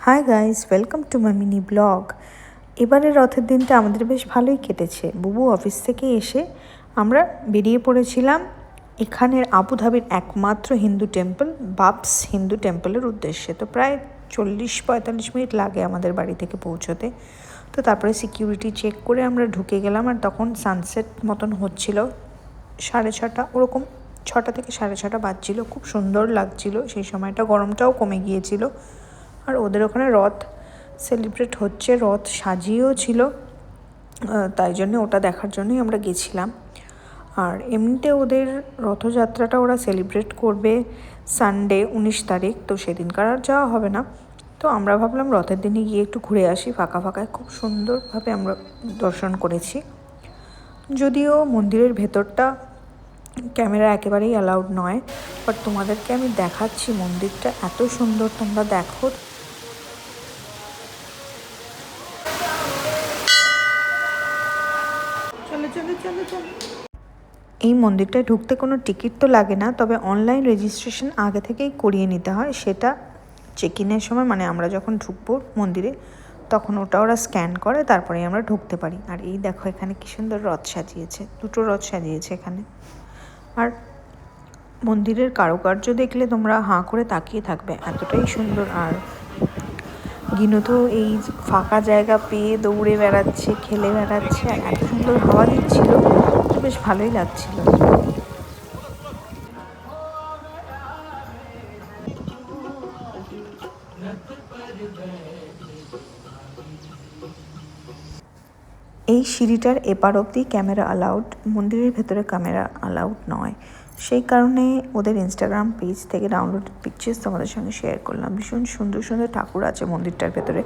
Hi guys, welcome to my mini blog. এবারের রথের দিনটা আমাদের বেশ ভালোই কেটেছে। বুবু অফিস থেকে এসে আমরা বেরিয়ে পড়েছিলাম এখানের আবুধাবির একমাত্র হিন্দু টেম্পল বাবস হিন্দু টেম্পলের উদ্দেশ্যে। তো প্রায় 40-45 মিনিট লাগে আমাদের বাড়ি থেকে পৌঁছতে। তো তারপরে সিকিউরিটি চেক করে আমরা ঢুকে গেলাম, আর তখন সানসেট মতন হচ্ছিল 6:30 ওরকম, 6টা থেকে 6:30 বাজছিল। খুব সুন্দর লাগছিল সেই সময়টা, গরমটাও কমে গিয়েছিল। আর ওদের ওখানে রথ সেলিব্রেট হচ্ছে, রথ সাজিয়েও ছিল, তাই জন্য ওটা দেখার জন্যই আমরা গেছিলাম। আর এমনিতে ওদের রথযাত্রাটা ওরা সেলিব্রেট করবে সানডে 19 তারিখ, তো সেদিনকার আর যাওয়া হবে না। তো আমরা ভাবলাম রথের দিনে গিয়ে একটু ঘুরে আসি ফাঁকা ফাঁকায়। খুব সুন্দরভাবে আমরা দর্শন করেছি। যদিও মন্দিরের ভেতরটা ক্যামেরা একেবারেই অ্যালাউড নয়, বাট তোমাদেরকে আমি দেখাচ্ছি মন্দিরটা এত সুন্দর, তোমরা দেখো। এই মন্দিরটায় ঢুকতে কোনো টিকিট তো লাগে না, তবে অনলাইন রেজিস্ট্রেশন আগে থেকেই করিয়ে নিতে হয়। সেটা চেক ইনের সময়, মানে আমরা যখন ঢুকবো মন্দিরে তখন ওটা ওরা স্ক্যান করে, তারপরেই আমরা ঢুকতে পারি। আর এই দেখো এখানে কী সুন্দর রথ সাজিয়েছে, 2টো রথ সাজিয়েছে এখানে। আর মন্দিরের কারুকার্য দেখলে তোমরা হাঁ করে তাকিয়ে থাকবে, এতটাই সুন্দর। আর গিনু তো এই ফাঁকা জায়গা পেয়ে দৌড়ে বেড়াচ্ছে, খেলে বেড়াচ্ছে, আর এত সুন্দর হাওয়া দিচ্ছিল, বেশ ভালোই লাগছিল। এই সিঁড়িটার এপার অবধি ক্যামেরা অ্যালাউড, মন্দিরের ভেতরে ক্যামেরা অ্যালাউড নয়। সেই কারণে ওদের ইনস্টাগ্রাম পেজ থেকে ডাউনলোড পিকচার্স তোমাদের সঙ্গে শেয়ার করলাম। ভীষণ সুন্দর সুন্দর ঠাকুর আছে মন্দিরটার ভেতরে,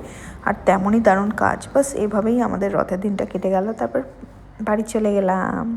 আর তেমনই দারুণ কাজ। বাস এভাবেই আমাদের রথের দিনটা কেটে গেল। তারপর বাড়ি চলে গেলাম।